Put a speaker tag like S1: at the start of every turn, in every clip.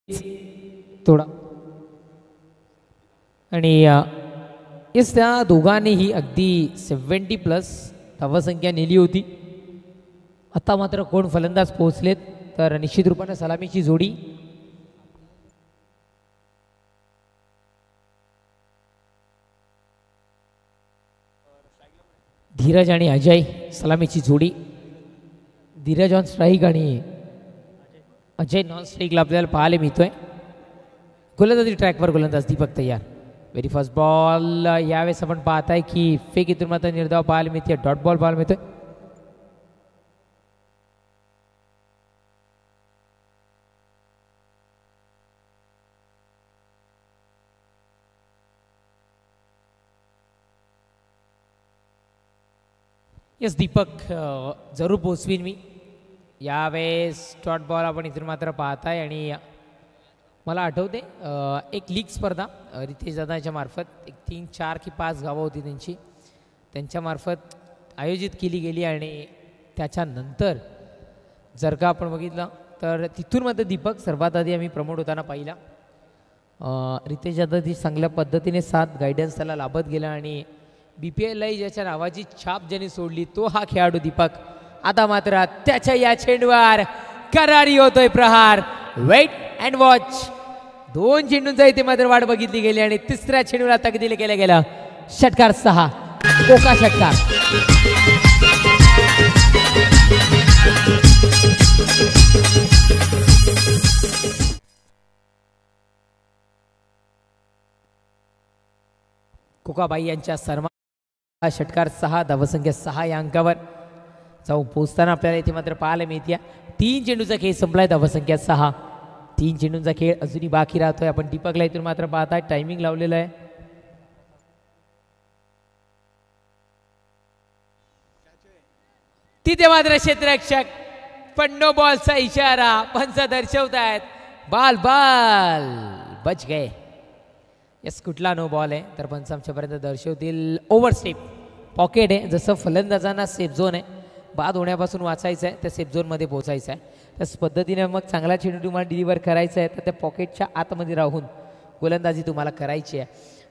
S1: थोडा आणि येस त्या दोघांनीही अगदी 70+ धावसंख्या नेली होती. आता मात्र कोण फलंदाज पोहोचलेत तर निश्चित रूपाने सलामीची जोडी धीरज आणि अजय. सलामीची जोडी धीरज ऑन स्ट्राईक आणि अजय नॉन स्ट्राईकला आपल्याला पाहायला मिळतोय. गोलंदाजी ट्रॅकवर गोलंदाज दीपक तयार. व्हेरी फर्स्ट बॉल यावेळेस आपण पाहताय की फेक इथून मात्र निर्धाव पाहायला मिळते. डॉट बॉल पाहायला मिळतोय. येस दीपक जरूर पोचवीन मी. यावेळेस डॉट बॉल आपण इथून मात्र पाहताय आणि मला आठवते एक लीग स्पर्धा रितेश दादाच्या मार्फत एक 3-4 की 5 गावं होती त्यांच्यामार्फत आयोजित केली गेली आणि त्याच्यानंतर जर का आपण बघितलं तर तिथून मात्र दीपक सर्वात आधी आम्ही प्रमोट होताना पाहिला. रितेश दादाची चांगल्या पद्धतीने साथ गायडन्स त्याला लाभत गेला आणि BPL ज्याच्या नावाची छाप ज्याने सोडली तो हा खेळाडू दीपक. आता मात्र त्याच्या या चेंडूवर करारी होतोय प्रहार. Wait and watch. 2 चेंडूंचा इथे मात्र वाट बघितली गेली आणि तिसऱ्या चेंडूला तकदील केलं गेलं. षटकार 6 कोका षटकार. कोकाबाई यांच्या सन्मान षटकार 6 धावसंख्या 6 या अंकावर जाऊन पोचताना आपल्याला इथे मात्र पाहायला मिळते. 3 चेंडूचा खेळ संपलाय. धावसंख्या 6. 3 चेंडूंचा खेळ अजूनही बाकी राहतोय. आपण दीपकला इथून मात्र पाहताय टायमिंग लावलेलं आहे. तिथे मात्र क्षेत्ररक्षक पण नो बॉलचा इशारा पंच दर्शवतायत. बाल बाल बच गए. यस कुठला नो बॉल आहे तर पंच आमच्यापर्यंत दर्शवतील. ओव्हर स्टेप पॉकेट आहे. जसं फलंदाजांना सेफ झोन आहे बाद होण्यापासून वाचायचं आहे त्या सेफ झोनमध्ये पोहोचायचं आहे त्याच पद्धतीने मग चांगला चेंडू तुम्हाला डिलिव्हर करायचा आहे तर त्या पॉकेटच्या आतमध्ये राहून गोलंदाजी तुम्हाला करायची आहे.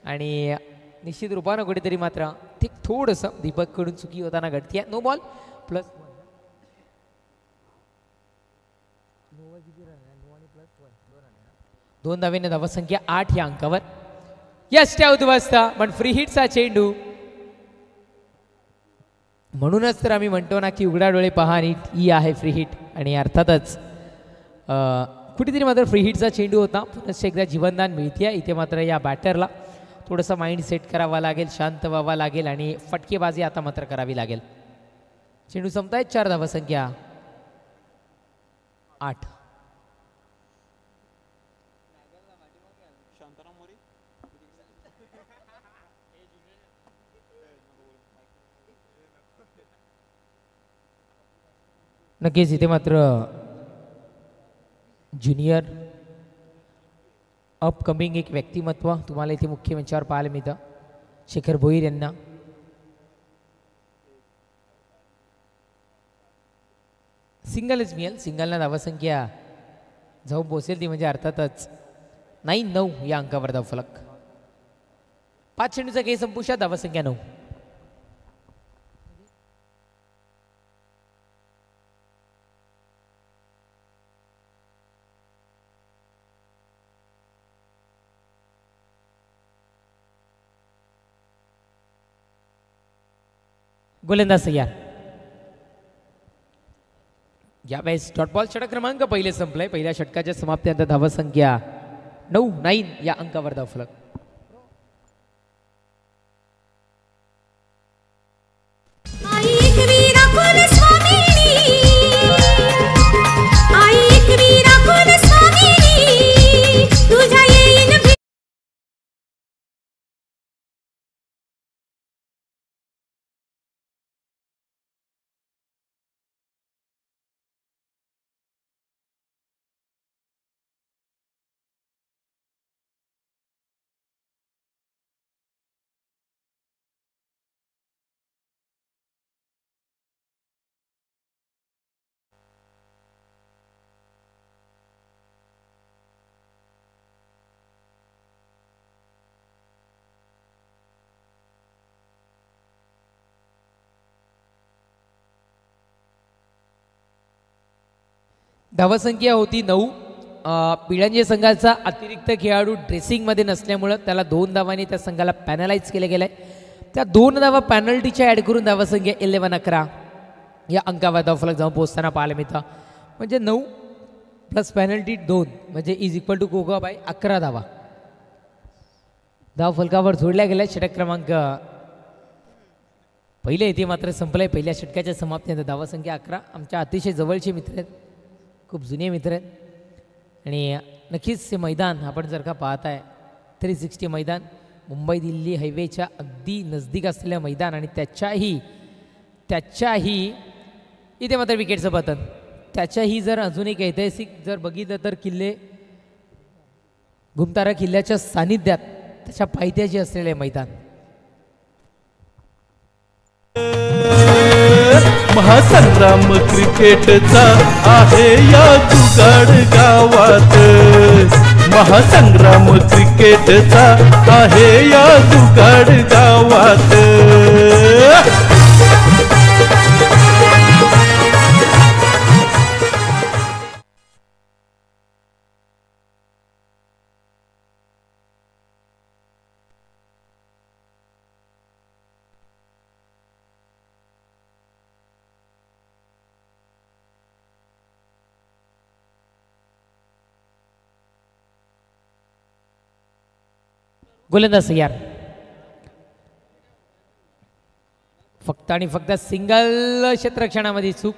S1: आणि निश्चित रूपानं कुठेतरी मात्र ते थोडंसं दीपककडून चुकी होताना घडते. नो बॉल प्लस 2 धावेने धावसंख्या 8 या अंकावर. यस त्या उद्ध्वस्त पण फ्री हिटचा चेंडू. म्हणूनच तर आम्ही म्हणतो ना की उघडा डोळे पहा आणि ही आहे फ्री हिट. आणि अर्थातच कुठेतरी मात्र फ्री हिटचा चेंडू होता. पुनश्च एकदा जीवनदान मिळते. इथे मात्र या बॅटरला थोडंसं माइंड सेट करावा लागेल शांत व्हावा लागेल आणि फटकेबाजी आता मात्र करावी लागेल. चेंडू संपतायत 4 धावसंख्या 8. नक्कीच इथे मात्र ज्युनियर अपकमिंग एक व्यक्तिमत्व तुम्हाला इथे मुख्य मंचावर पाहायला मिळतं. शेखर भोईर यांना सिंगलच मिळेल. सिंगलना धावसंख्या जाऊन पोचेल ती म्हणजे अर्थातच 9 या अंकावर धावफलक. 5 चेंडूचा खेळ संपुष्टात. धावसंख्या 9. गोलंदाज तयार. यावेळेस डॉट बॉल षटक क्रमांक पहिले संपलंय. पहिल्या षटकाच्या समाप्तीनंतर धावसंख्या 9 या अंकावर धावफलक. धावसंख्या होती 9. पिळंजे संघाचा अतिरिक्त खेळाडू ड्रेसिंगमध्ये नसल्यामुळं त्याला 2 धावांनी त्या संघाला पॅनलाइज केलं गेलं आहे. त्या 2 धावा पॅनल्टीच्या ॲड करून धावसंख्या 11-11 या अंकावर धावफलक जाऊन पोहोचताना पाहायला मिळतं. म्हणजे 9 प्लस पॅनल्टी 2 म्हणजे इज इक्वल टू कोका बाय 11 धावा धावफलकावर जोडल्या गेल्या. षटक क्रमांक पहिले इथे मात्र संपलंय. पहिल्या षटकाच्या समाप्तीनंतर धावसंख्या 11. आमच्या अतिशय जवळचे मित्र आहेत, खूप जुने मित्र आहेत आणि नक्कीच हे मैदान आपण जर का पाहताय 360 मैदान मुंबई दिल्ली हायवेच्या अगदी नजदीक असलेलं मैदान आणि त्याच्याही इथे मात्र विकेटचं पतन. त्याच्याही जर अजून एक ऐतिहासिक जर बघितलं तर किल्ले घुमतारा किल्ल्याच्या सानिध्यात त्याच्या पायथ्याशी असलेले मैदान.
S2: महासंग्राम क्रिकेटचा आहे या जुगाड गावात. महासंग्राम क्रिकेटचा आहे या जुगाड गावात.
S1: गोलंदाज तयार. फक्त आणि फक्त सिंगल क्षेत्ररक्षणामध्ये चूक.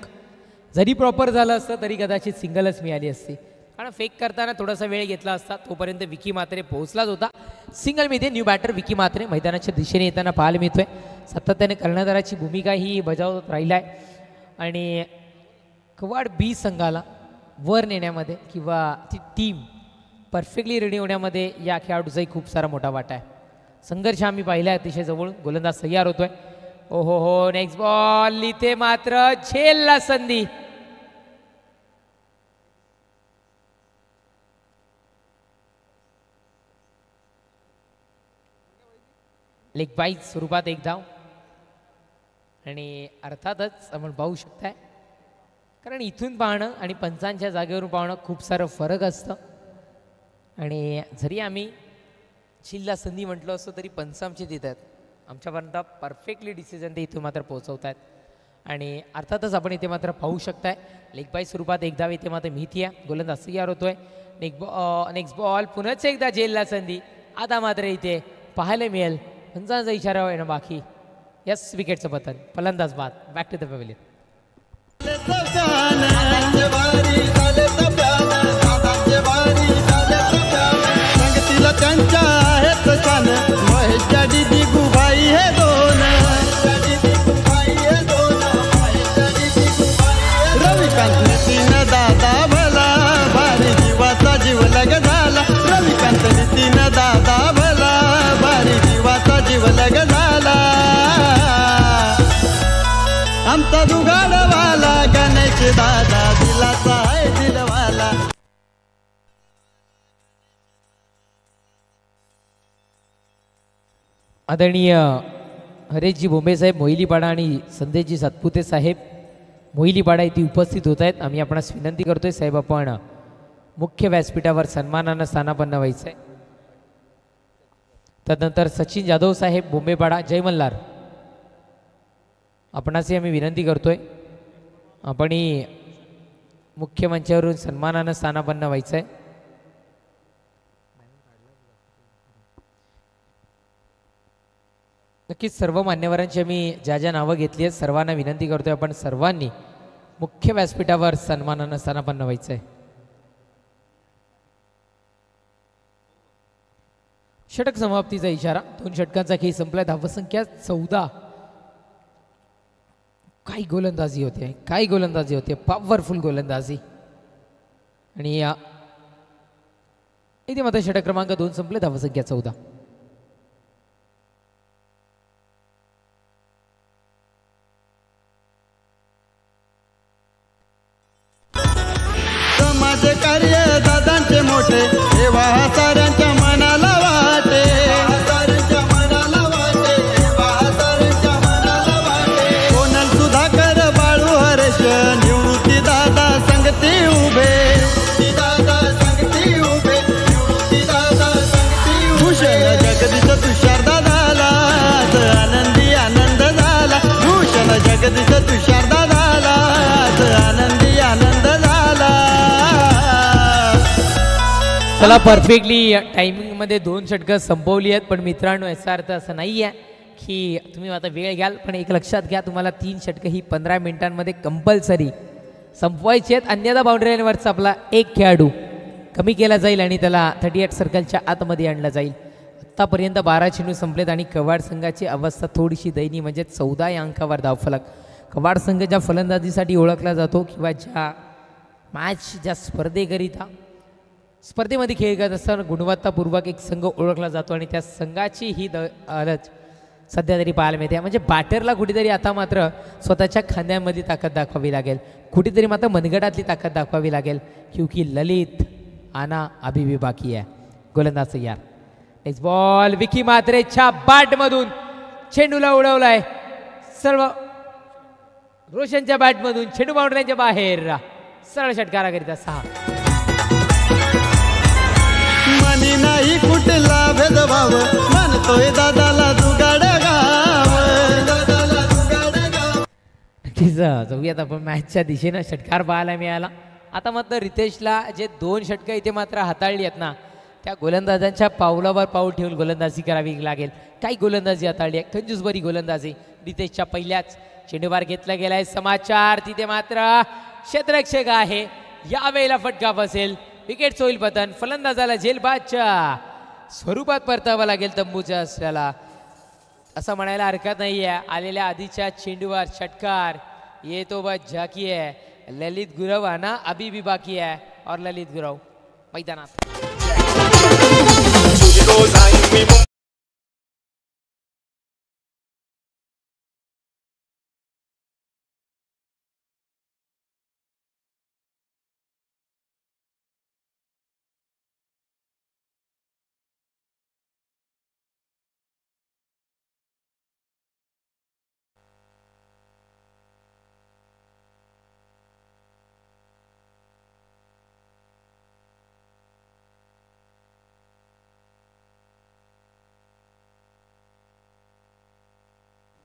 S1: जरी प्रॉपर झालं असतं तरी कदाचित सिंगलच मिळाली असती, कारण फेक करताना थोडासा वेळ घेतला असता. तोपर्यंत विकी मात्रे पोहोचलाच होता. सिंगल मिळते. न्यू बॅटर विकी मात्रे मैदानाच्या दिशेने येताना पाहायला मिळतोय. सातत्याने कर्णधाराची भूमिका ही बजावत राहिला आहे आणि कवाड बी संघाला वर नेण्यामध्ये किंवा ती टीम परफेक्टली रेडी होण्यामध्ये या खेळाडूचाही खूप सारा मोठा वाटा आहे. संघर्ष आम्ही पाहिला आहे अतिशय जवळून. गोलंदाज तयार होतोय. ओहो हो, नेक्स्ट बॉल. इथे मात्र झेलला संधी. लेग बाईज स्वरूपात एक धाव आणि अर्थातच आपण पाहू शकताय, कारण इथून पाहणं आणि पंचांच्या जागेवरून पाहणं खूप सारं फरक असतं. आणि जरी आम्ही झेलला संधी म्हटलं असतो तरी पंच आमचे देत आहेत, आमच्यापर्यंत परफेक्टली डिसिजन ते इथून मात्र पोहोचवत आहेत. आणि अर्थातच आपण इथे मात्र पाहू शकताय लेग बाईज स्वरूपात एक धाव इथे मात्र मिळती आहे. गोलंदाज तयार होतोय. Next ball. पुनच एकदा झेलला संधी. आता मात्र इथे पाहायला मिळेल पंचांचा इशारा आहे ना बाकी. यस, विकेटचं पतन. फलंदाज बाद. Back to the pavilion.
S3: त्यांच्या आहेत छान महेशच्या दिदी गुबाई हे दोन. रविकांत नितीन दादा भला भारी जीवाचा जीव लग झाला. रविकांत नितीन दादा भला भारी जीवाचा जीव लग झाला. आमचा जुगाडवाला गणेश दादा दिलाचा आहे दिलवाला.
S1: आदरणीय हरेशजी बोंबे साहेब मोहिलीपाडा आणि संदेशजी सातपुते साहेब मोहिलीपाडा इथे उपस्थित होत आहेत. आम्ही आपणास विनंती करतोय साहेब, आपण मुख्य व्यासपीठावर सन्मानानं स्थानापन्न व्हायचं आहे. त्यानंतर सचिन जाधव साहेब बोंबेपाडा जय मल्हार, आपणासही आम्ही विनंती करतोय आपण मुख्य मंचावरून सन्मानानं स्थानापन्न व्हायचं आहे. नक्कीच सर्व मान्यवरांची आम्ही ज्या ज्या नावं घेतली आहेत सर्वांना विनंती करतोय आपण सर्वांनी मुख्य व्यासपीठावर सन्मानानं स्थानापन्न व्हायचं आहे. षटक समाप्तीचा इशारा. 2 षटकांचा खेळ संपलाय. धावसंख्या 14. काय गोलंदाजी होते, काय गोलंदाजी होते, पॉवरफुल गोलंदाजी. आणि इथे मात्र षटक क्रमांक 2 संपले. धावसंख्या 14.
S3: कार्य दादांचे मोठे तेव्हा साऱ्यांच्या मनाला वाटे. कोणल सुधाकर बाळू हरेश निवृत्ती दादा संगती उभे. जगदीश तुषार दादाला आज आनंदी आनंद झाला भूषण जगदीश तुषार दादाला आज आनंदी आनंद झाला
S1: चला परफेक्टली टायमिंगमध्ये 2 षटकं संपवली आहेत पण मित्रांनो याचा अर्थ असं नाही आहे की तुम्ही आता वेळ घ्याल पण एक लक्षात घ्या तुम्हाला 3 षटकं ही 15 मिनिटांमध्ये कंपल्सरी संपवायची आहेत अन्यथा बाउंड्री लाईनवरचा आपला एक खेळाडू कमी केला जाईल आणि त्याला 38 सर्कलच्या आतमध्ये आणला जाईल आत्तापर्यंत 12 चेंडू संपलेत आणि कवाड संघाची अवस्था थोडीशी दयनीय म्हणजे 14 या अंकावर धावफलक कवाड संघ ज्या फलंदाजीसाठी ओळखला जातो किंवा ज्या स्पर्धेमध्ये खेळ करत असताना गुणवत्तापूर्वक एक संघ ओळखला जातो आणि त्या संघाची ही अलच सध्या तरी पाहायला मिळते म्हणजे बॅटरला कुठेतरी आता मात्र स्वतःच्या खांद्यामध्ये ताकद दाखवावी लागेल कुठेतरी मात्र मनगटातली ताकद दाखवावी लागेल क्योंकि ललित आना अभी भी बाकी आहे गोलंदाज तयार नेक्स्ट बॉल विकी मात्रेच्या बॅटमधून चेंडूला उडवलाय सर्व रोशनच्या बॅटमधून चेंडू बाउंड्रीच्या बाहेर सरळ षटकाराकरिता 6
S3: मनी नाही कुठला भेदभाव म्हणतोय दादाला जुगाड गाव
S1: नक्कीच जाऊयात आपण मॅचच्या दिशेनं षटकार पाहायला मिळाला आता मात्र रितेशला जे 2 षटकं इथे मात्र हाताळली आहेत ना त्या गोलंदाजांच्या पावलावर पाऊल ठेवून गोलंदाजी करावी लागेल काही गोलंदाजी हाताळली आहे खंजूसभरी गोलंदाजी रितेशच्या पहिल्याच चेंडूवर घेतला गेलाय समाचार तिथे मात्र क्षेत्ररक्षक आहे यावेळेला फटका बसेल विकेट होईल पतन फलंदाजाला झेलबादच्या स्वरूपात परतावं लागेल तंबूच्या असल्याला असं म्हणायला हरकत नाही आहे आलेल्या आधीच्या चेंडूवर षटकार येतो बस झाकी आहे ललित गुरव आना अभी भी बाकी है और ललित गुरव मैदानात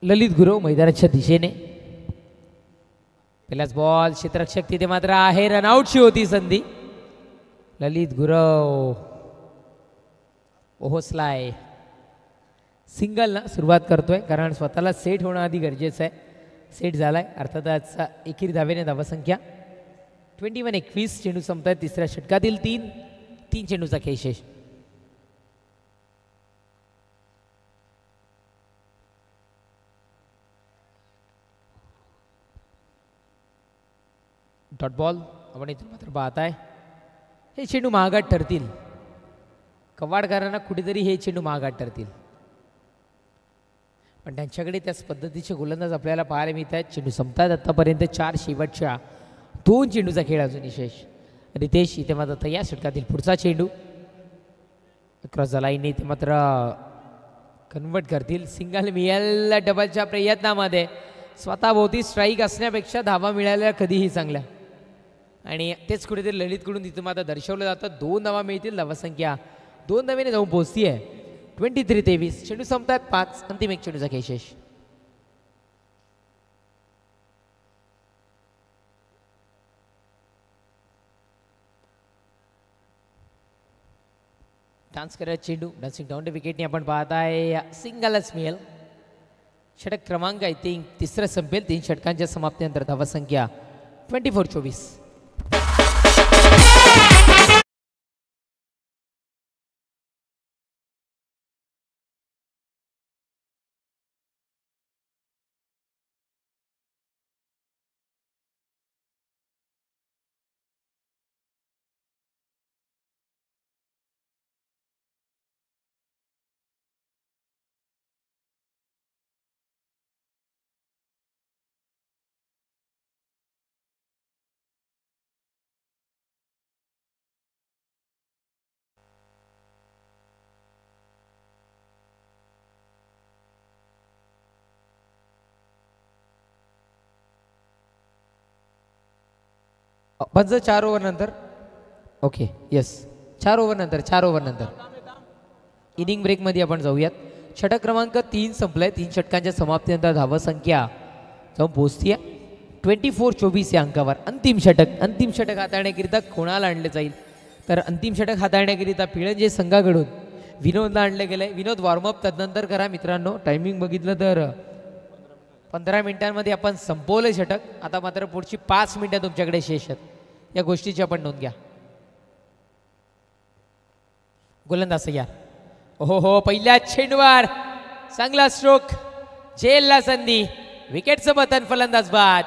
S1: ललित गुरव मैदानाच्या दिशेने पहिलाच बॉल क्षेत्ररक्षक तिथे मात्र आहे रनआउटची होती संधी ललित गुरव पोहोचलाय सिंगलला सुरुवात करतोय कारण स्वतःला सेट होणं आधी गरजेचं आहे सेट झालाय अर्थातच एकेरी धावेने धावसंख्या 21-21 चेंडू संपतायत तिसऱ्या षटकातील 3 चेंडूचा खेळ शेष डॉट बॉल आपण इथून मात्र पाहताय हे चेंडू महागात ठरतील कवाडकरांना कुठेतरी हे चेंडू महागात ठरतील पण त्यांच्याकडे त्याच पद्धतीचे गोलंदाज आपल्याला पाहायला मिळत आहेत चेंडू संपतात आत्तापर्यंत 4 शेवटच्या 2 चेंडूचा खेळ अजून विशेष रितेश इथे मात्र तयार षटकातील पुढचा चेंडू क्रॉस द लाईन इथे मात्र कन्वर्ट करतील सिंगल मिळालेल्या डबलच्या प्रयत्नामध्ये स्वतःभोवती स्ट्राईक असण्यापेक्षा धावा मिळाल्या कधीही चांगल्या आणि तेच कुठेतरी ललितकडून तिथं मात्र दर्शवलं जातं 2 धावा मिळतील धावसंख्या 2 धावेने जाऊन पोहोचती आहे 23-23 चेंडू संपतात 5 अंतिम एक चेंडूचा खेळ शेष डान्स करत चेंडू डान्सिंग डाऊन द विकेटने आपण पाहताय सिंगलच मिळेल षटक क्रमांक आहे ते तिसरं संपेल 3 षटकांच्या समाप्तीनंतर धावसंख्या 24-24 पंच 4 ओव्हर नंतर ओके येस 4 ओव्हर नंतर इनिंग ब्रेकमध्ये आपण जाऊयात. षटक क्रमांक 3 संपलाय. 3 षटकांच्या समाप्तीनंतर धावसंख्या जाऊन पोहोचतीये 24-24 या अंकावर. अंतिम षटक हाताळण्याकरिता कोणाला आणले जाईल तर अंतिम षटक हाताळण्याकरिता पिळंजे संघाकडून विनोदला आणले गेले. विनोद वॉर्मअप तदनंतर करा मित्रांनो. टायमिंग बघितलं तर 15 मिनिटांमध्ये आपण संपवलं षटक. आता मात्र पुढची 5 मिनिटं तुमच्याकडे शेष आहेत. या गोष्टीची आपण नोंद घ्या. गोलंदाज तयार. हो पहिल्या चेंडूवर चांगला स्ट्रोक. झेलला संधी. विकेटचं पतन. फलंदाज बाद.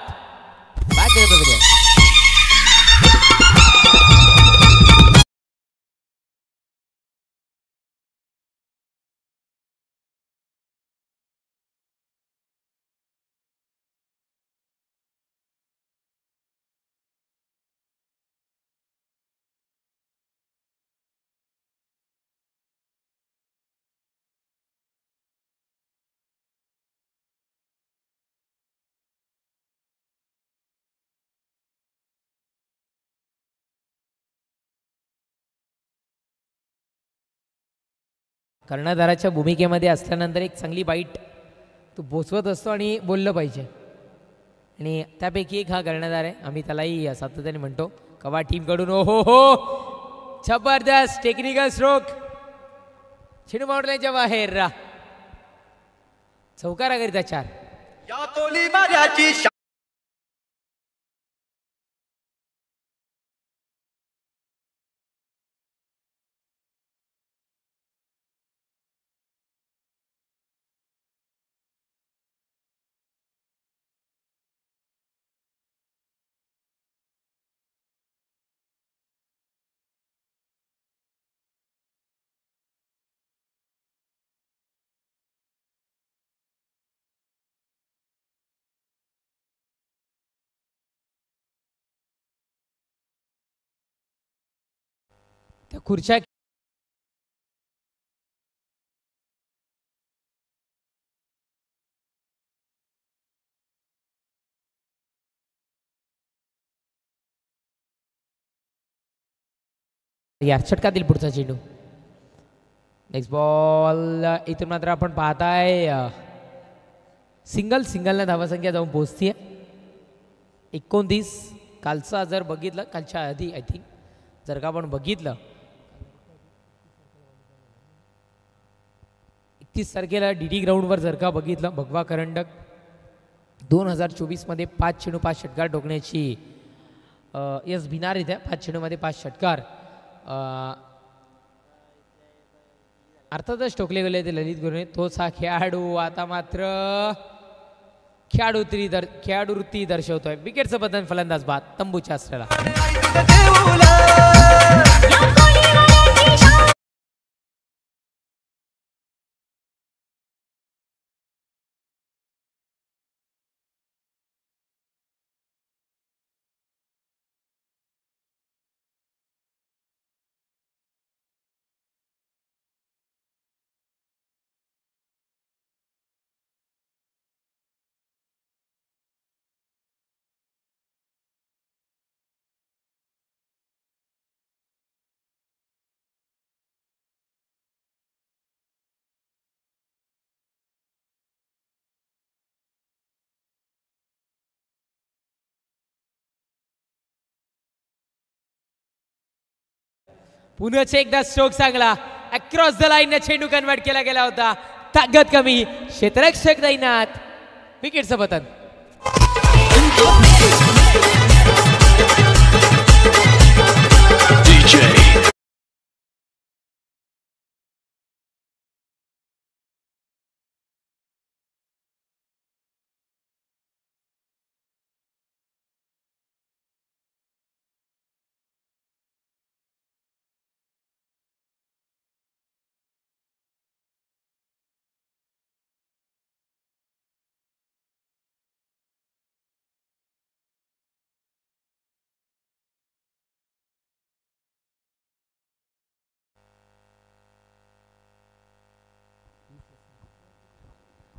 S1: कर्णधाराच्या भूमिकेमध्ये असल्यानंतर एक चांगली बाईट तू पोचवत असतो आणि बोललं पाहिजे. आणि त्यापैकी एक हा कर्णधार आहे. आम्ही त्यालाही सातत्याने म्हणतो कवा टीमकडून. हो जबरदस्त टेक्निकल स्ट्रोक. चेंडू बाउंड्रीच्या बाहेर. चौकाराकरिता 4.
S3: या तोली माऱ्याची
S1: त्या खुर्च्या या षटकातील पुढचा चेंडू. Next ball. इथून मात्र आपण पाहताय सिंगलला धावसंख्या जाऊन पोहोचतीये 29. कालचा जर बघितलं कालच्या आधी आय थिंक जर का आपण बघितलं 31 तारखेला DD ग्राउंडवर जर का बघितलं भगवा करंडक 2024 मध्ये 5 चेंडू 5 षटकार ठोकण्याची यस भिनार इथे 5 चेंडूमध्ये 5 षटकार अर्थातच ठोकले गेले ते ललित गुरुने. तोच हा खेळाडू आता मात्र खेळाडूवृत्ती दर्शवतोय. विकेटचं बदल. फलंदाज बाद. तंबूच्या असलेला. पुनःच एकदा स्ट्रोक चांगला. अक्रॉस द लाईन चेंडू कन्वर्ट केला गेला होता. ताकद कमी. क्षेत्ररक्षक दैनात. विकेटचं पतन.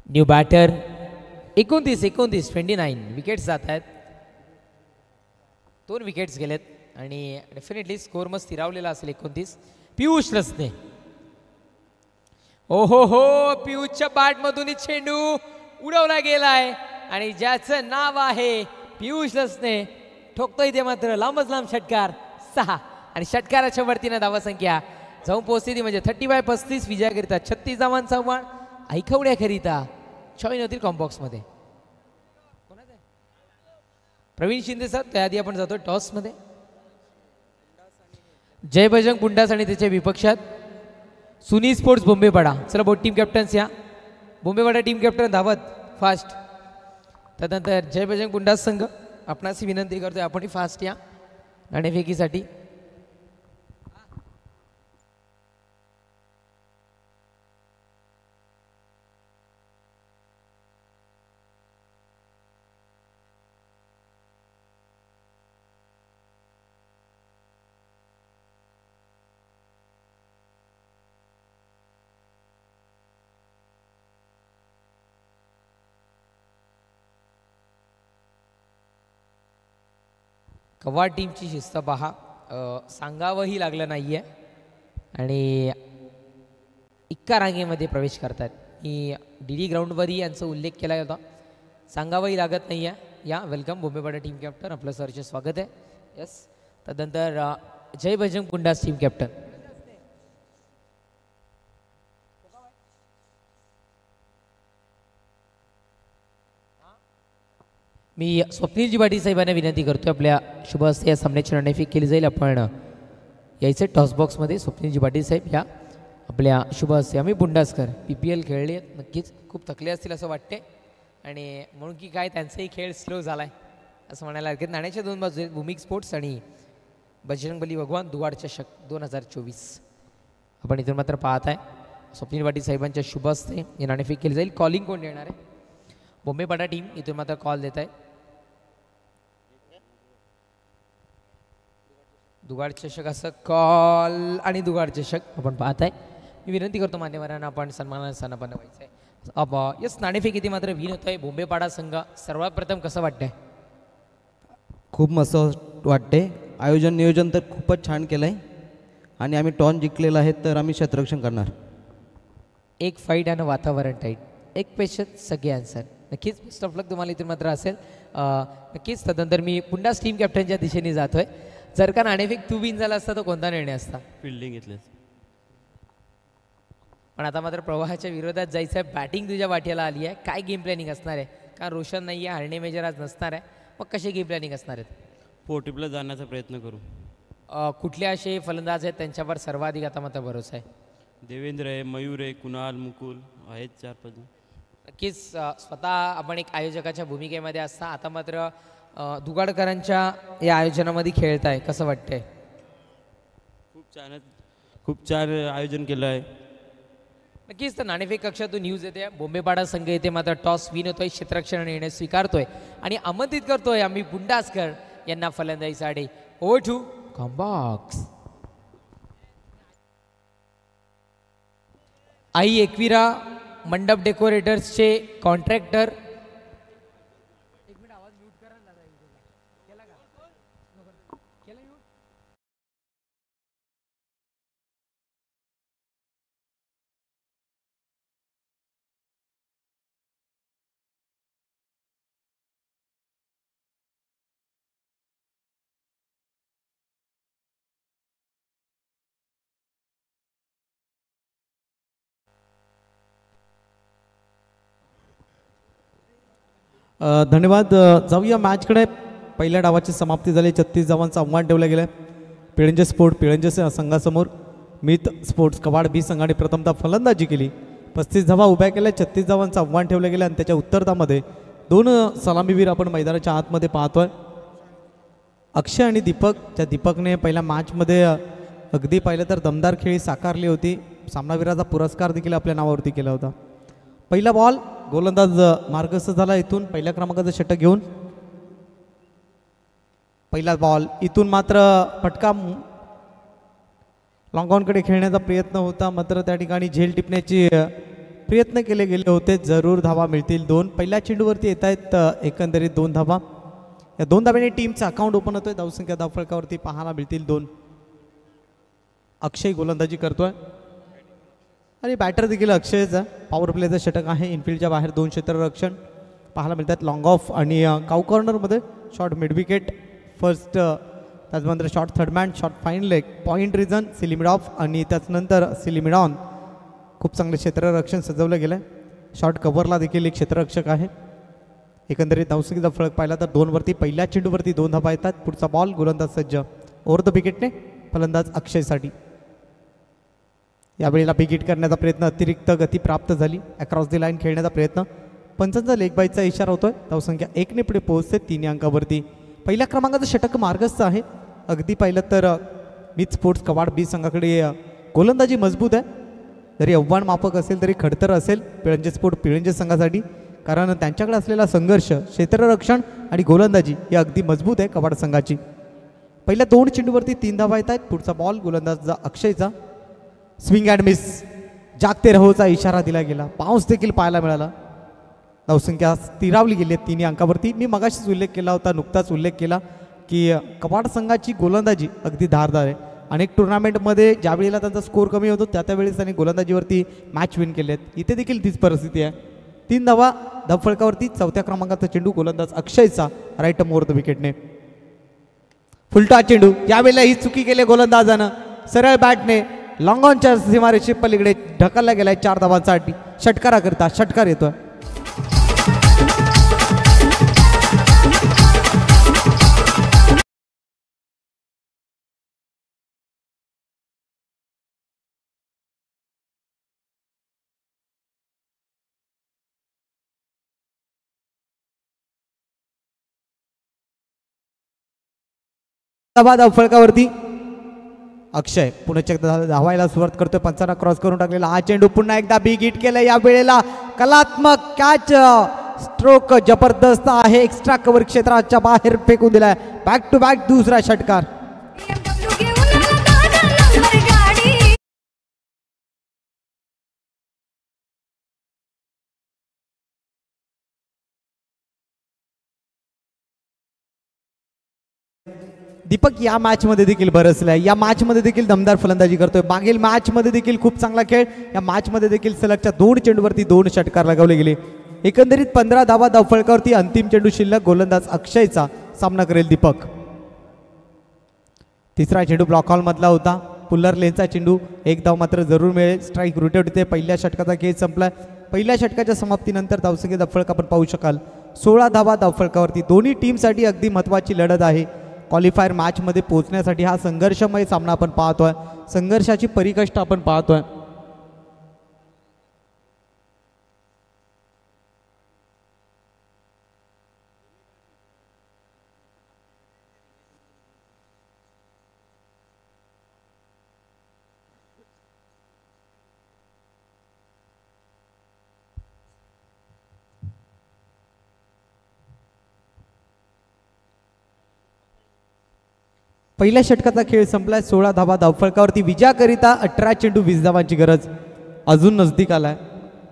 S1: न्यू बॅटर 29 विकेट्स जात आहेत. 2 विकेट्स गेलेत आणि डेफिनेटली स्कोर मग स्थिरावलेला असेल. 29. पियुष रसने ओहो हो, पियुषच्या बॅटमधून चेंडू उडवला गेलाय आणि ज्याचं नाव आहे पियुष लसने ठोकतोय ते मात्र लांबच लांब षटकार 6 आणि षटकाराच्या वरतीनं धावसंख्या जाऊन पोहोचते ती म्हणजे 30/35 विजयाकरिता 36 धावांचा आव्हान ऐकवण्याकरिता जॉईन होतील कॉम्बॉक्समध्ये. प्रवीण शिंदे सर, त्याआधी आपण जातो टॉसमध्ये. जय बजरंग पुंडास आणि त्याच्या विपक्षात सुनी स्पोर्ट्स बोंबेपाडा. चला बोट टीम कॅप्टन्स या. बोंबेपाडा टीम कॅप्टन धावत फास्ट. त्यानंतर जय बजरंग पुंडास संघ आपणास विनंती करतोय आपणही फास्ट या नाणेफेकीसाठी. कव्वा टीमची शिस्त पहा, सांगावंही लागलं नाही आहे आणि इक्का रांगेमध्ये प्रवेश करतात. मी डी डी ग्राउंडवरही यांचा उल्लेख केला होता. सांगावंही लागत नाही आहे. या वेलकम बोंबेपाडा टीम कॅप्टन, आपलं सरचे स्वागत आहे. यस. त्यानंतर जय बजरंग पुंडास टीम कॅप्टन. मी स्वप्नीलजी पाटील साहेबांना विनंती करतो आपल्या शुभ हस्ते या सामन्याची नाणेफेक केली जाईल. आपण यायचं टॉसबॉक्समध्ये. स्वप्नीलजी पाटील साहेब या आपल्या शुभ हस्ते. आम्ही बुंडासकर PPL खेळले आहेत, नक्कीच खूप थकले असतील असं वाटते आणि म्हणून की काय त्यांचाही खेळ स्लो झाला आहे असं म्हणायला हरकत. नाण्याच्या 2 बाजू आहेत, भूमिक स्पोर्ट्स आणि बजरंगबली भगवान दुगाड चषक 2024. आपण इथून मात्र पाहत आहे स्वप्नील पाटील साहेबांच्या शुभ हस्ते ही नाणेफेक केली जाईल. कॉलिंग कोण देणार आहे? बोंबेपाडा टीम इथून मात्र कॉल देत आहे. दुगाड चषक असं कॉल आणि दुगाड चषक आपण पाहत आहे. मी विनंती करतो मान्यवरांना आपण सन्मानाने स्थानापन्न व्हायचं आहे. यस, नाणेफेक इथे मात्र विन होत आहे. बोंबेपाडा संघ सर्वात प्रथम कसं वाटतंय?
S4: खूप मस्त वाटते. आयोजन नियोजन तर खूपच छान केलं आहे आणि आम्ही टॉन जिंकलेला आहे तर आम्ही क्षेत्ररक्षण करणार.
S1: एक फाईट आणि वातावरण टाईट, एक क्वेश्चन सगळे आन्सर. नक्कीच बेस्ट ऑफ लक तुम्हाला इथून मात्र असेल. नक्कीच. त्यानंतर मी पुंडास टीम कॅप्टनच्या दिशेने जातोय. जर का नाणेफेक तू विन झाला असता तर कोणता निर्णय असता?
S2: फिल्डिंग घेतले.
S1: पण आता मात्र प्रवाहाच्या विरोधात जायचं आहे. बॅटिंग तुझ्या वाट्याला आली आहे. काय गेम प्लॅनिंग असणार आहे? कारण रोशन नाही आहे, हरणे मेजर आज नसणार आहे. मग कसे गेम प्लॅनिंग असणार आहेत?
S5: पोर्टिपला जाण्याचा प्रयत्न करू.
S1: कुठले असे फलंदाज आहेत त्यांच्यावर सर्वाधिक आता मात्र भरोसा आहे?
S5: देवेंद्र आहे, मयूर आहे, कुणाल, मुकुल आहेत 4-5 जण.
S1: नक्कीच. स्वतः आपण एक आयोजकाच्या भूमिकेमध्ये असता, आता मात्र दुगाडकरांच्या या आयोजनामध्ये खेळताय, कसं वाटतंय?
S5: खूप छान आयोजन केलं आहे.
S1: नक्कीच. तर नाणेफेक कक्षातून न्यूज येते. बोंबेपाडा संघ येथे मात्र टॉस विन होतोय, क्षेत्ररक्षण निर्णय स्वीकारतोय आणि आमंत्रित करतोय आम्ही बुंडासकर यांना फलंदाजीसाठी. ओव्हर टू कॉम्बॉक्स. आई एकविरा मंडप डेकोरेटर्सचे कॉन्ट्रॅक्टर
S6: धन्यवाद. जाऊया मॅचकडे. पहिल्या डावाची समाप्ती झाली. 36 धावांचं आव्हान ठेवलं गेलं पिळंजे स्पोर्ट पिळंजे संघासमोर. मित स्पोर्ट्स कवाड बी संघाने प्रथमतः फलंदाजी केली. 35 धावा उभ्या केल्या. 36 धावांचं आव्हान ठेवलं गेलं आणि त्याच्या उत्तरार्धामध्ये 2 सलामीवीर आपण मैदानाच्या आतमध्ये पाहतोय. अक्षय आणि दीपक. त्या दीपकने पहिल्या मॅचमध्ये अगदी पाहिलं तर दमदार खेळी साकारली होती. सामनावीराचा पुरस्कार देखील आपल्या नावावरती केला होता. पहिला बॉल गोलंदाज मार्गस्थ झाला इथून पहिल्या क्रमांकाचं षटक घेऊन. पहिला बॉल इथून मात्र फटका लॉंगॉनकडे खेळण्याचा प्रयत्न होता, मात्र त्या ठिकाणी झेल टिपण्याची प्रयत्न केले गेले होते. जरूर धावा मिळतील 2. पहिल्या चेंडूवरती येत आहेत एकंदरीत 2 धावा. या 2 धाब्याने टीमचं अकाउंट ओपन होतोय. धावसंख्या धावफलकावरती पाहायला मिळतील 2. अक्षय गोलंदाजी करतोय. आणि बॅटर देखील अक्षयचा पॉवर प्लेचं षटक आहे. इनफिल्डच्या बाहेर 2 क्षेत्ररक्षण पाहायला मिळतात. लॉंग ऑफ आणि काऊ कॉर्नरमध्ये शॉर्ट मिड विकेट फर्स्ट, त्याचनंतर short third man, short fine leg, point region, silly mid off आणि त्याचनंतर सिलिमिड ऑन. खूप चांगले क्षेत्ररक्षण सजवलं गेलं आहे. शॉर्ट कव्हरला देखील एक क्षेत्ररक्षक आहे. एकंदरीत धावसंख्येचा फरक पाहिला तर 2वरती पहिल्या चेंडूवरती 2 धावा येतात. पुढचा बॉल गोलंदाज सज्ज ओव्हर द विकेटने फलंदाज अक्षयसाठी. यावेळेला बिग करण्याचा प्रयत्न, अतिरिक्त गती प्राप्त झाली. अक्रॉस दी लाईन खेळण्याचा प्रयत्न, पंचांचा लेग बाईचा इशारा होतोय. धावसंख्या 1ने पुढे पोहोचते 3 अंकावरती. पहिल्या क्रमांकाचं षटक मार्गस्थ आहे. अगदी पाहिलं तर मित स्पोर्ट्स कवाड बी संघाकडे गोलंदाजी मजबूत आहे. जरी आव्हान माफक असेल तरी खडतर असेल पिळंजे स्पोर्ट पिळंजे संघासाठी, कारण त्यांच्याकडे असलेला संघर्ष, क्षेत्ररक्षण आणि गोलंदाजी ही अगदी मजबूत आहे कवाड संघाची. पहिल्या 2 चेंडूवरती 3 धावा येत आहेत. पुढचा बॉल गोलंदाज अक्षयचा. स्विंग अँड मिस, जागते रहोचा इशारा दिला गेला. पाऊस देखील पाहायला मिळाला. धावसंख्या स्थिरावली गेली आहे 3 अंकावरती. मी मगाशीच उल्लेख केला होता, नुकताच उल्लेख केला की कवाड संघाची गोलंदाजी अगदी धारदार आहे. अनेक टुर्नामेंटमध्ये ज्या वेळेला त्यांचा स्कोर कमी होतो त्यावेळेस त्यांनी गोलंदाजीवरती मॅच विन केले आहेत. इथे देखील तीच परिस्थिती आहे. 3 धावा धावफलकावरती. 4थ्या क्रमांकाचा चेंडू गोलंदाज अक्षयचा राईट मोर द विकेटने. फुलटा चेंडू, यावेळेला ही चुकी केली गोलंदाजानं. सरळ बॅटने लॉंग ऑनच्या सीमारेषे पलीकडे ढकलला गेलाय 4 धावांसाठी. षटकाराकरता षटकार येतोय. फळकावरती अक्षय पुन्हा एकदा धावायला सुरुवात करतोय. पंचांना क्रॉस करून टाकलेला हा चेंडू पुन्हा एकदा बिग हिट केलं. या वेळेला कलात्मक कॅच, स्ट्रोक जबरदस्त आहे. एक्स्ट्रा कव्हर क्षेत्राच्या बाहेर फेकून दिलाय. बॅक टू बॅक दुसरा षटकार. दीपक या मॅचमध्ये देखील बरसलाय. या मॅचमध्ये देखील दमदार फलंदाजी करतोय. मागील मॅचमध्ये देखील खूप चांगला खेळ. या मॅचमध्ये देखील सलगच्या 2 चेंडूवरती 2 षटकार लगावले गेले. एकंदरीत 15 धावा धावफलकावरती. अंतिम चेंडू शिल्लक. गोलंदाज अक्षयचा सामना करेल दीपक. तिसरा चेंडू ब्लॉक हॉल मधला होता. पुल्लर लेनचा चेंडू. 1 धाव मात्र जरूर मिळेल. स्ट्राईक रोटेट होते. पहिल्या षटकाचा खेळ संपलाय. पहिल्या षटकाच्या समाप्तीनंतर धावसंख्येचा फलक आपण पाहू शकाल 16 धावा धावफलकावरती. दोन्ही टीमसाठी अगदी महत्त्वाची लढत आहे. क्वालिफायर मॅचमध्ये पोहोचण्यासाठी हा संघर्षमय सामना आपण पाहतोय. संघर्षाची परिकष्ट आपण पाहतोय. पहिल्या षटकाचा खेळ संपलाय. 16 धावा धावफलकावरती. विजयाकरिता 18 चेंडू 20 धावांची गरज अजून नजदीक आलाय.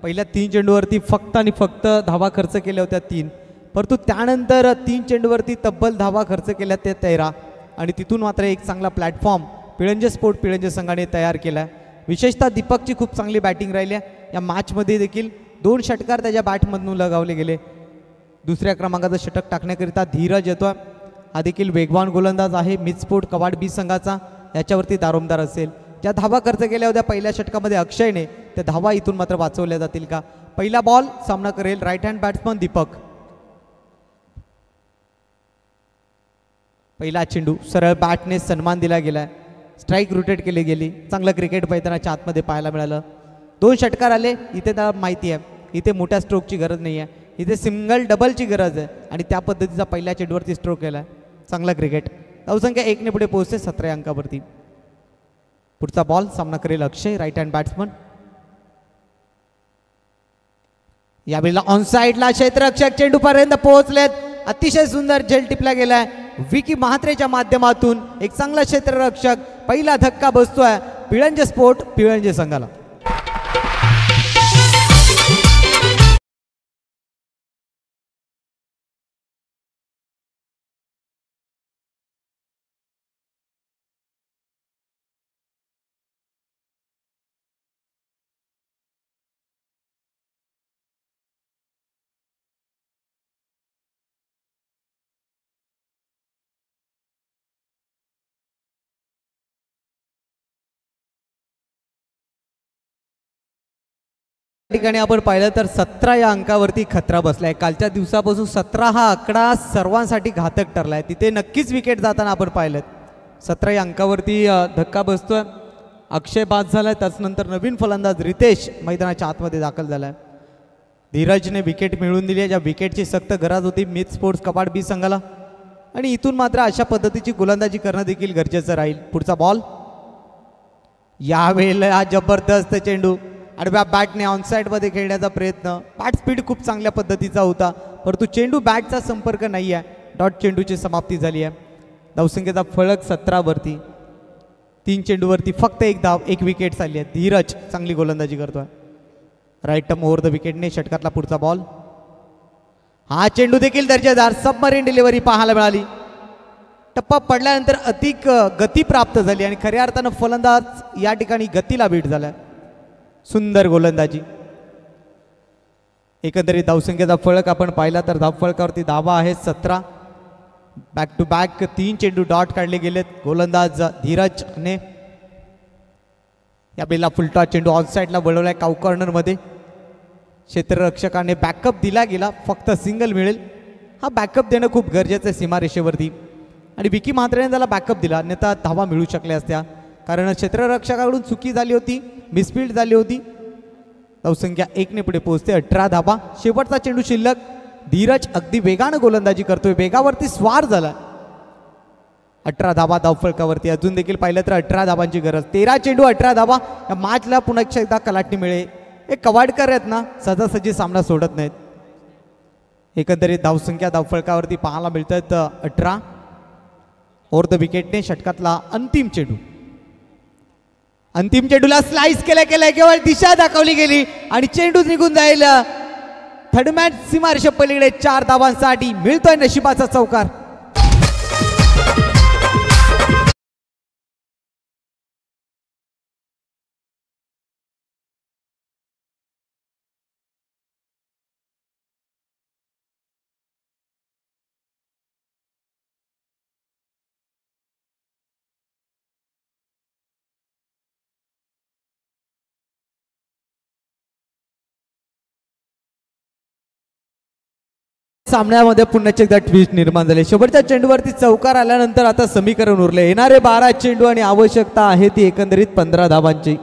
S6: पहिल्या 3 चेंडूवरती फक्त आणि फक्त धावा खर्च केल्या होत्या 3, परंतु त्यानंतर 3 चेंडूवरती तब्बल धावा खर्च केल्या त्या 13 आणि तिथून मात्र एक चांगला प्लॅटफॉर्म पिळंजे स्पोर्ट पिळंजे संघाने तयार केला. विशेषतः दीपकची खूप चांगली बॅटिंग राहिली आहे. या मॅचमध्ये देखील 2 षटकार त्याच्या बॅटमधून लगावले गेले. दुसऱ्या क्रमांकाचं षटक टाकण्याकरिता धीरज येतोय. हा देखील वेगवान गोलंदाज आहे. मित स्पोर्ट कवाड बी संघाचा. याच्यावरती दारोमदार असेल. ज्या धावा खर्च केल्या होत्या पहिल्या षटकामध्ये अक्षयने, त्या धावा इथून मात्र वाचवल्या जातील का? पहिला बॉल सामना करेल राईट हँड बॅट्समन दीपक. पहिला चेंडू सरळ बॅटने सन्मान दिला गेलाय. स्ट्राईक रोटेट केली गेली. चांगलं क्रिकेट मैदानाच्या आतमध्ये पाहायला मिळालं. 2 षटकार आले. इथे त्याला माहिती आहे इथे मोठ्या स्ट्रोकची गरज नाही आहे. इथे सिंगल डबलची गरज आहे आणि त्या पद्धतीचा पहिल्या चेंडूवरती स्ट्रोक केला. चांगला क्रिकेट. धावसंख्या 1ने पुढे पोहोचते 17 अंकावरती. पुढचा बॉल सामना करेल अक्षय राईट हँड बॅट्समन. यावेळेला ऑन साईडला क्षेत्ररक्षक चेंडूपर्यंत पोहोचलेत. अतिशय सुंदर झेल टिपला गेलाय विकी महात्रेच्या माध्यमातून. एक चांगला क्षेत्ररक्षक. पहिला धक्का बसतोय पिळंजे स्पोर्ट पिळंजे संघाला. ठिकाणी आपण पाहिलं तर 17 या अंकावरती खतरा बसलाय. कालच्या दिवसापासून 17 हा आकडा सर्वांसाठी घातक ठरलाय. तिथे नक्कीच विकेट जाताना आपण पाहिलं. 17 या अंकावरती धक्का बसतोय. अक्षय बाद झालाय. त्याचनंतर नवीन फलंदाज रितेश मैदानाच्या आतमध्ये दाखल झालाय. धीरजने विकेट मिळवून दिली आहे, ज्या विकेटची सक्त गरज होती मित स्पोर्ट्स कपाड बी संघाला. आणि इथून मात्र अशा पद्धतीची गोलंदाजी करणं देखील गरजेचं राहील. पुढचा बॉल यावेळेला जबरदस्त चेंडू आडव्या बॅटने ऑनसाईडमध्ये खेळण्याचा प्रयत्न. बॅट स्पीड खूप चांगल्या पद्धतीचा होता, परंतु चेंडू बॅटचा संपर्क नाही आहे. डॉट चेंडूची समाप्ती झाली आहे. धावसंख्येचा फलक 17 वरती. 3 चेंडूवरती फक्त एक धाव, 1 विकेट चालली आहे. धीरज चांगली गोलंदाजी करतोय. राईट टर्म ओव्हर द विकेटने षटकातला पुढचा बॉल. हा चेंडू देखील दर्जेदार सबमरीन डिलिव्हरी पाहायला मिळाली. टप्पा पडल्यानंतर अधिक गती प्राप्त झाली आणि खऱ्या अर्थानं फलंदाज या ठिकाणी गतीला बीट झाला. सुंदर गोलंदाजी. एकंदरीत धावसंख्येचा फलक आपण पाहिला तर धावफलकावरती धावा आहेत 17. बॅक टू बॅक 3 चेंडू डॉट काढले गेलेत. गोलंदाज धीरजने या बेला फुलटॉस चेंडू ऑनसाईडला वळवलाय काउ कॉर्नरमध्ये. क्षेत्ररक्षकाने बॅकअप दिला गेला, फक्त सिंगल मिळेल. हा बॅकअप देणं खूप गरजेचं आहे सीमारेषेवरती आणि विकी म्हात्रेने त्याला बॅकअप दिला, अन्यथा धावा मिळू शकल्या असत्या. कारण क्षेत्ररक्षकाकडून चुकी झाली होती, मिसफील्ड झाली होती. धावसंख्या 1 ने पुढे पोहोचते. 18 धावा. शेवटचा चेंडू शिल्लक. धीरज अगदी वेगानं गोलंदाजी करतोय, वेगावरती स्वार झाला. 18 धावा धावफलकावरती. अजून देखील पाहिलं तर 18 धावांची गरज. 13 चेंडू 18 धावा. या मॅचला पुन्हा एकदा कलाटणी मिळेल. हे कवाडकर आहेत ना, सहजासहजी सामना सोडत नाहीत. एकंदरीत धावसंख्या धावफलकावरती पाहायला मिळतात 18. ओव्हर द विकेटने षटकातला अंतिम चेंडू. अंतिम चेंडूला स्लाइस केल्या केवळ दिशा दाखवली गेली आणि चेंडू निघून जाईल. थर्ड मॅच सीमारेषे पलीकडे 4 धावांसाठी मिळतोय नशिबाचा चौकार. सामन्यामध्ये पुन्हा एकदा ट्विस्ट निर्माण झाले. शेवटच्या चेंडूवरती चौकार आल्यानंतर आता समीकरण उरले. येणारे 12 चेंडू आणि आवश्यकता आहे ती एकंदरीत 15 धावांची,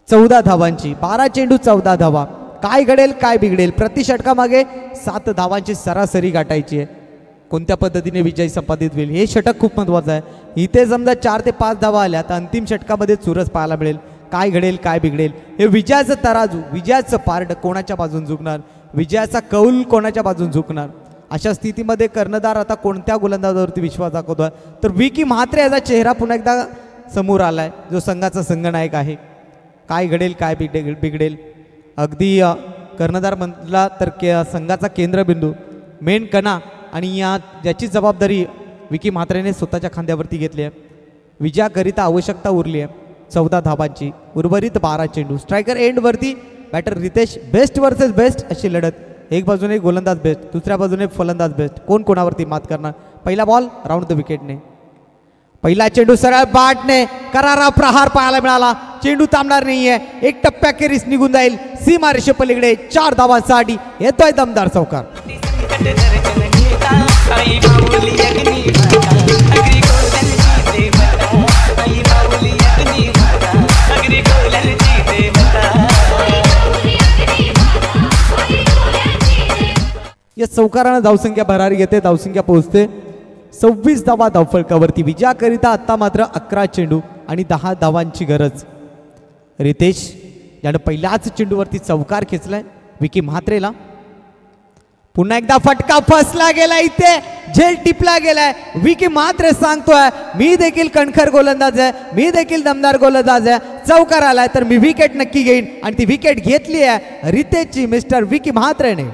S6: 14 धावांची. 12 चेंडू 14 धावा. काय घडेल काय बिघडेल. प्रति षटकामागे 7 धावांची सरासरी गाठायची आहे. कोणत्या पद्धतीने विजय संपादित होईल हे षटक खूप महत्त्वाचं आहे. इथे समजा 4 ते 5 धावा आल्या तर अंतिम षटकामध्ये चुरस पाहायला मिळेल. काय घडेल काय बिघडेल हे विजयाचं तराजू, विजयाचं पारड कोणाच्या बाजून झुकणार, विजयाचा कौल कोणाच्या बाजून झुकणार. अशा स्थितीमध्ये कर्णधार आता कोणत्या गोलंदाजावरती विश्वास दाखवतोय तर विकी म्हात्रे याचा चेहरा पुन्हा एकदा समोर आलाय, जो संघाचा संघनायक आहे. काय घडेल काय बिघडेल. अगदी कर्णधार म्हटला तर संघाचा केंद्रबिंदू, मेन कणा आणि ज्याची जबाबदारी विकी म्हात्रेने स्वतःच्या खांद्यावरती घेतली आहे. विजयाकरिता आवश्यकता उरली आहे 14 धावांची. उर्वरित 12 चेंडू. स्ट्रायकर एंडवरती batter Ritesh best versus best अशी लढत. एक बाजूने गोलंदाज बेस्ट, दुसऱ्या बाजूने फलंदाज बेस्ट. कोण कोणावरती मात करणार. पहिला बॉल राऊंड द विकेटने. पहिला चेंडू सरळ बॅटने करारा प्रहार पाहायला मिळाला. चेंडू थांबणार नाहीये. एक टप्प्याखेरीस निघून जाईल सीमारेषे पलीकडे. 4 धावांसाठी येतोय दमदार चौकार. या चौकारानं धावसंख्या भरारी घेते. धावसंख्या पोहोचते 26 धावा धावफलकावरती. विजयाकरिता आता मात्र 11 चेंडू आणि 10 धावांची गरज. रितेश यानं पहिल्याच चेंडूवरती चौकार खेचलाय विकी म्हात्रेला. पुन्हा एकदा फटका फसला गेला. इथे झेल टिपला गेलाय. विकी म्हात्रे सांगतोय मी देखील कणखर गोलंदाज आहे, मी देखील दमदार गोलंदाज आहे. चौकार आलाय तर मी विकेट नक्की घेईन आणि ती विकेट घेतली आहे रितेशची मिस्टर विकी म्हात्रेने.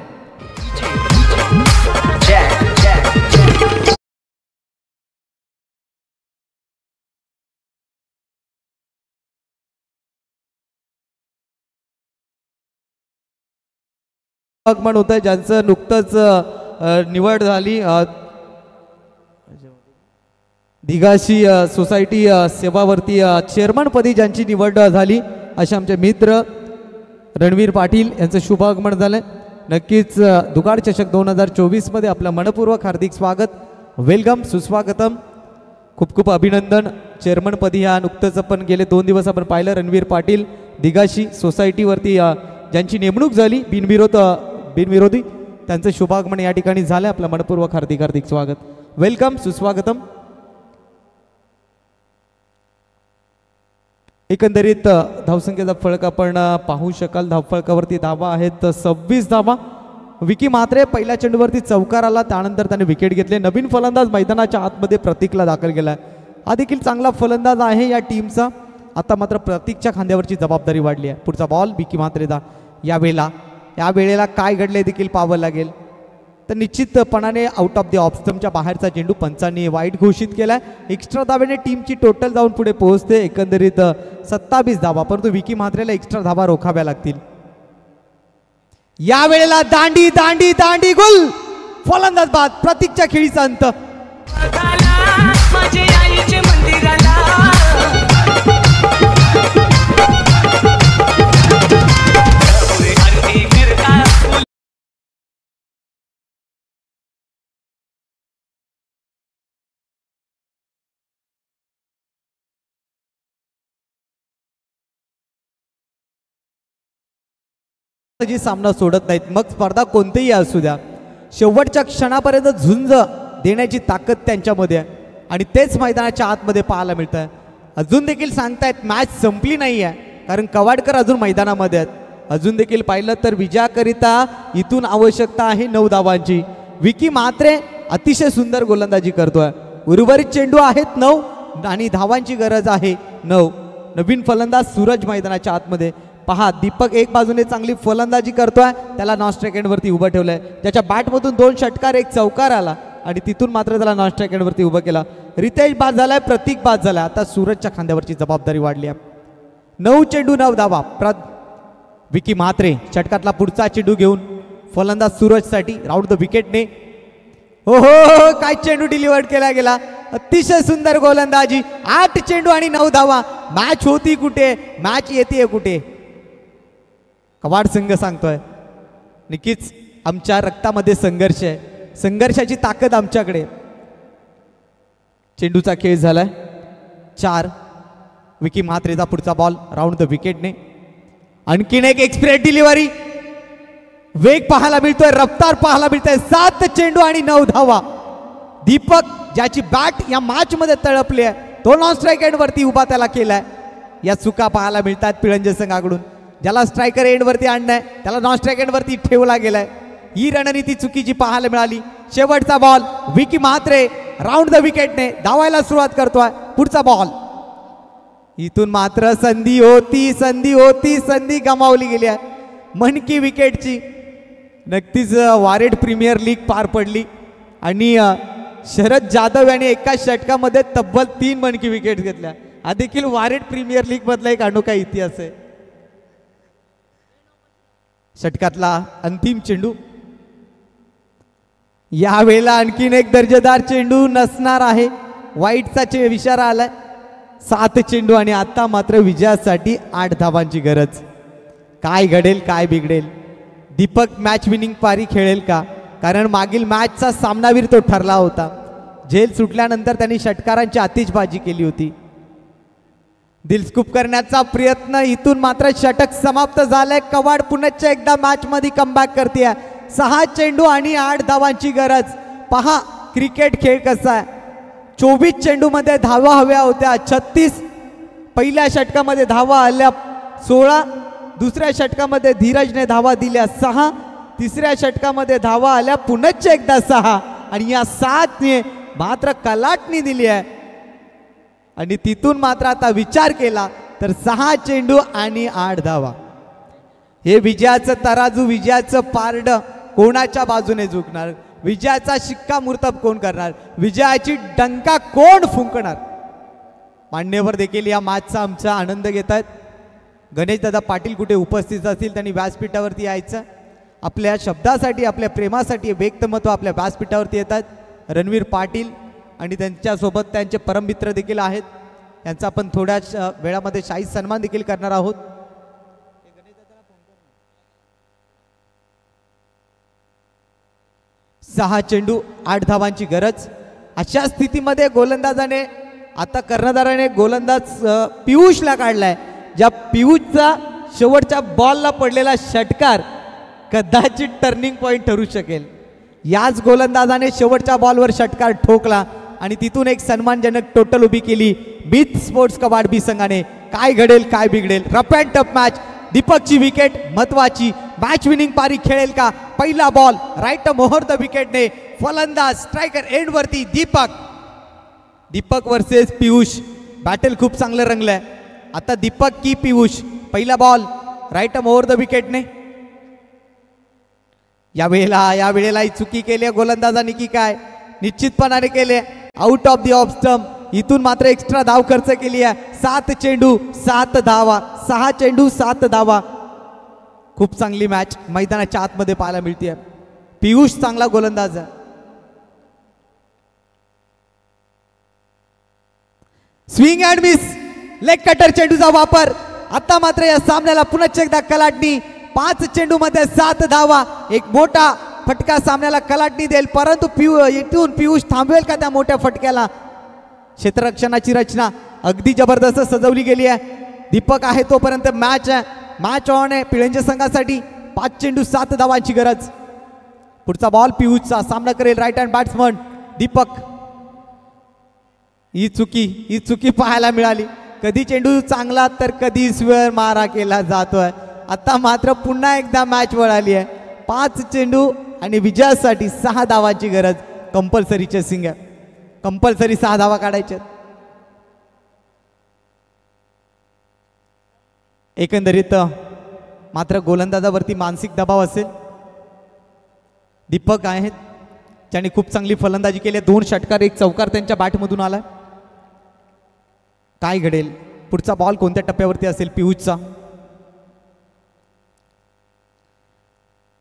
S6: आगमन होत आहे ज्यांचं नुकतंच निवड झाली. दिघाशी सोसायटी सेवावरती चेअरमनपदी ज्यांची निवड झाली असे आमचे मित्र रणवीर पाटील यांचं शुभ आगमन झालं. नक्कीच दुगाड चषक 2024 आपलं मनपूर्वक हार्दिक स्वागत, वेलकम, सुस्वागतम, खूप खूप अभिनंदन. चेअरमनपदी ह्या नुकतंच आपण गेले 2 दिवस आपण पाहिलं रणवीर पाटील दिगाशी सोसायटीवरती ज्यांची नेमणूक झाली बिनविरोधी त्यांचं शुभागमन या ठिकाणी झालं. आपलं मनपूर्वक हार्दिक हार्दिक स्वागत, वेलकम, सुस्वागतम. एकंदरीत धावसंख्येचा फळक आपण पाहू शकाल. धावफळकावरती धावा आहेत 26 धावा. विकी म्हात्रे पहिल्या चेंडूवरती चौकार आला, त्यानंतर त्याने विकेट घेतले. नवीन फलंदाज मैदानाच्या आतमध्ये प्रतीकला दाखल केला. हा देखील चांगला फलंदाज आहे या टीमचा. आता मात्र प्रतीकच्या खांद्यावरची जबाबदारी वाढली आहे. पुढचा बॉल विकी म्हात्रेचा. या वेळेला काय घडले देखील पाहावं लागेल. तर निश्चितपणाने आउट ऑफ द ऑफ स्टंपच्या बाहेरचा चेंडू पंचांनी वाईट घोषित केलाय. एक्स्ट्रा धाब्याने टीमची टोटल जाऊन पुढे पोहोचते. एकंदरीत 27 धावा, परंतु विकी म्हात्रेला एक्स्ट्रा धावा रोखाव्या लागतील. या वेळेला दांडी दांडी दांडी गुल, फलंदाज बाद. प्रतीकच्या खेळीचा अंत. जी सामना सोडत नाहीत, मग स्पर्धा कोणतीही असू द्या. शेवटच्या क्षणापर्यंत झुंज देण्याची ताकद त्यांच्यामध्ये आहे आणि तेच मैदानाच्या आतमध्ये पाहायला मिळत आहे. अजून देखील सांगतायत मॅच संपली नाही आहे, कारण कवाडकर अजून मैदानामध्ये आहेत. अजून देखील पाहिलं तर विजयाकरिता इथून आवश्यकता आहे 9 धावांची. विकी म्हात्रे अतिशय सुंदर गोलंदाजी करतोय. उर्वरित चेंडू आहेत 9 आणि धावांची गरज आहे 9. नवीन फलंदाज सूरज मैदानाच्या आतमध्ये. पहा, दीपक एक बाजूने चांगली फलंदाजी करतोय, त्याला नॉन स्ट्राईक एंडवरती उभं ठेवलंय. त्याच्या बॅटमधून 2 षटकार 1 चौकार आला आणि तिथून मात्र त्याला नॉन स्ट्राईक एंडवरती उभं केला. रितेश बाद झालाय, प्रतीक बाद झालाय. आता सूरजच्या खांद्यावरची जबाबदारी वाढली आहे. 9 चेंडू 9 धावा. विकी म्हात्रे षटकातला पुढचा चेंडू घेऊन फलंदाज सूरजसाठी राऊंड द विकेटने. हो हो, काय चेंडू डिलिव्हर्ड केला गेला. अतिशय सुंदर गोलंदाजी. 8 चेंडू आणि 9 धावा. मॅच होती कुठे, मॅच येते कुठे, कवाड संघ सांगतोय. नक्कीच आमच्या रक्तामध्ये संघर्ष आहे, संघर्षाची ताकद आमच्याकडे. चेंडूचा खेळ झालाय 4. विकी म्हात्रेचा पुढचा बॉल राऊंड द विकेटने. आणखीन एक एक्सप्रेस डिलिव्हरी. वेग पाहायला मिळतोय, रफ्तार पाहायला मिळतोय. 7 चेंडू आणि 9 धावा. दीपक ज्याची बॅट या मॅच मध्ये तळपली आहे, तो नॉन स्ट्राईक एंड वरती उभा त्याला केलाय. या चुका पाहायला मिळतात पिळंजे संघाकडून. ज्याला स्ट्रायकर एंड वरती आणलाय त्याला नॉन स्ट्राईक एंड वरती ठेवला गेलाय. ही रणनीती चुकीची पाहायला मिळाली. शेवटचा ball Vicky Mhatre round the विकेटने धावायला सुरुवात करतोय. पुढचा बॉल. इथून मात्र संधी होती, संधी गमावली गेली आहे. मनकी विकेटची. नक्कीच वारेड प्रीमियर लीग पार पडली आणि शरद जाधव यांनी एका षटकामध्ये तब्बल 3 मनकी विकेट घेतल्या. हा देखील वारेड प्रीमियर लीग मधला एक अनोखा इतिहास आहे. षटकातला अंतिम चेंडू. यावेळेला आणखीन एक दर्जेदार चेंडू नसणार आहे. वाईटचा इशारा आलाय. 7 चेंडू आणि आता मात्र विजयासाठी 8 धावांची गरज. काय घडेल, काय बिघडेल. दीपक मॅच विनिंग पारी खेळेल का, कारण मागील मॅचचा सामनावीर तो ठरला होता. झेल सुटल्यानंतर त्यांनी षटकारांची आतिषबाजी केली होती. दिलस्कूप करण्याचा प्रयत्न. इथून मात्र षटक समाप्त झालंय. कवाड पुन्हा एकदा मॅच मध्ये कमबॅक करते. 6 चेंडू आणि 8 धावांची गरज. पहा क्रिकेट खेळ कसा आहे. 24 चेंडू मध्ये धावा हव्या होत्या 36. पहिल्या षटकामध्ये धावा आल्या 16. दुसऱ्या षटकामध्ये धीरजने धावा दिल्या 6. तिसऱ्या षटकामध्ये धावा आल्या पुन्हा एकदा 6 आणि या 7ने मात्र कलाटणी दिली आहे. आणि तिथून मात्र आता विचार केला तर 6 चेंडू आणि 8 धावा. हे विजयाचं तराजू, विजयाचं पारड कोणाच्या बाजूने झुकणार, विजयाचा शिक्कामोर्तब कोण करणार, विजयाची डंका कोण फुंकणार. मान्यवर देखील या मॅचचा आमचा आनंद घेत आहेत. गणेशदादा पाटील कुठे उपस्थित असतील त्यांनी व्यासपीठावरती यायचं. आपल्या शब्दासाठी, आपल्या प्रेमासाठी व्यक्तिमत्व आपल्या व्यासपीठावरती येतात. रणवीर पाटील आणि त्यांच्यासोबत त्यांचे परममित्र देखील आहेत. यांचा आपण थोड्याच वेळामध्ये शाही सन्मान देखील करणार आहोत. 6 चेंडू 8 धावांची गरज. अशा स्थितीमध्ये गोलंदाजाने आता कर्णधाराने गोलंदाज पियुषला काढलाय. ज्या पियुषचा शेवटच्या बॉलला पडलेला षटकार कदाचित टर्निंग पॉइंट ठरू शकेल. याच गोलंदाजाने शेवटच्या बॉलवर षटकार ठोकला आणि तिथून एक सन्मानजनक टोटल उभी केली मिथ स्पोर्ट्स कबाड बी संघाने. काय घडेल काय बिघडेल. Rough and tough match. दीपकची विकेट महत्वाची. मॅच विनिंग पारी खेळेल का. पहिला बॉल राईट मोहर द विकेटने. फलंदाज स्ट्रायकर एंड वरती दीपक वर्सेस पियुष. बॅटल खूप चांगलं रंगलंय. आता दीपक की पियुष. पहिला बॉल राईट मोहर द विकेटने. यावेळेला ही चुकी केली आहे गोलंदाजांनी की काय. निश्चितपणाने केले. Out of the off stump. इथून मात्र एक्स्ट्रा धाव खर्च केली आहे. 7 चेंडू 7 धावा. 6 चेंडू 7 धावा. खूप चांगली मॅच मैदानाच्या आतमध्ये पाहायला मिळते. पियुष चांगला गोलंदाज आहे. Swing and miss. Leg cutter चेंडूचा वापर. आता मात्र या सामन्याला पुन्हा एकदा कलाटणी. 5 चेंडू मध्ये 7 धावा. एक मोठा फटका सामन्याला कलाटणी देईल. परंतु इथून पियुष थांबवेल का त्या मोठ्या फटक्याला. क्षेत्ररक्षणाची रचना अगदी जबरदस्त सजवली गेली आहे. दीपक आहे तोपर्यंत मॅच आहे. मॅच ऑन आहे पिळंजे संघासाठी. 5 चेंडू 7 धावांची गरज. पुढचा बॉल पियुषचा. सामना करेल राईट हँड बॅट्समन दीपक. ही चुकी पाहायला मिळाली. कधी चेंडू चांगला तर कधी स्वेअर मारा केला जातोय. आता मात्र पुन्हा एकदा मॅच वळाली आहे. 5 चेंडू आणि विजयासाठी 6 धावांची गरज. कंपल्सरी चेसिंग आहे. कंपल्सरी 6 धावा काढायच्या. एकंदरीत मात्र गोलंदाजावरती मानसिक दबाव असेल. दीपक आहेत ज्यांनी खूप चांगली फलंदाजी केली. 2 षटकार 1 चौकार त्यांच्या बॅटमधून आलाय. काय घडेल. पुढचा बॉल कोणत्या टप्प्यावरती असेल पियुषचा.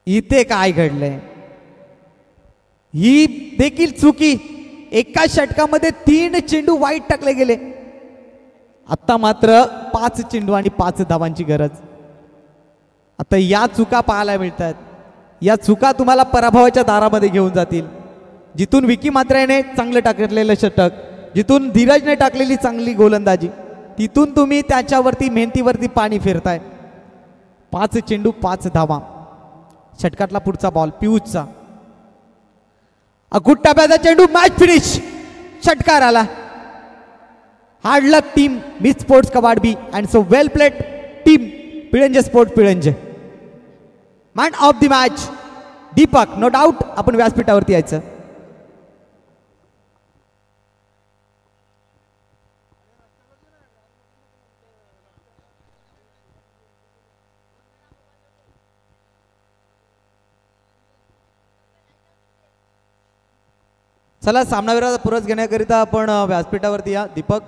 S6: इथे काय घडलंय. ही देखील चुकी. एका षटकामध्ये 3 चेंडू वाईट टाकले गेले. आता मात्र 5 चेंडू आणि 5 धावांची गरज. आता या चुका पाहायला मिळतात. या चुका तुम्हाला पराभवाच्या दारामध्ये घेऊन जातील. जिथून विकी मात्र्याने चांगलं टाकलेलं षटक, जिथून धीरजने टाकलेली चांगली गोलंदाजी, तिथून तुम्ही त्याच्यावरती मेहनतीवरती पाणी फिरताय. 5 चेंडू 5 धावा. षटकातला पुढचा बॉल पियुषचा. अगुट टप्प्याचा चेंडू. Match finish. षटकार आला. Hard luck team Mith sports कबाड बी and so well played team Pilanje sports Pilanje. Man of the match Deepak. No doubt आपण व्यासपीठावरती यायचं. चला सामनावीराचा पुरस घेण्याकरिता आपण व्यासपीठावरती या. दीपक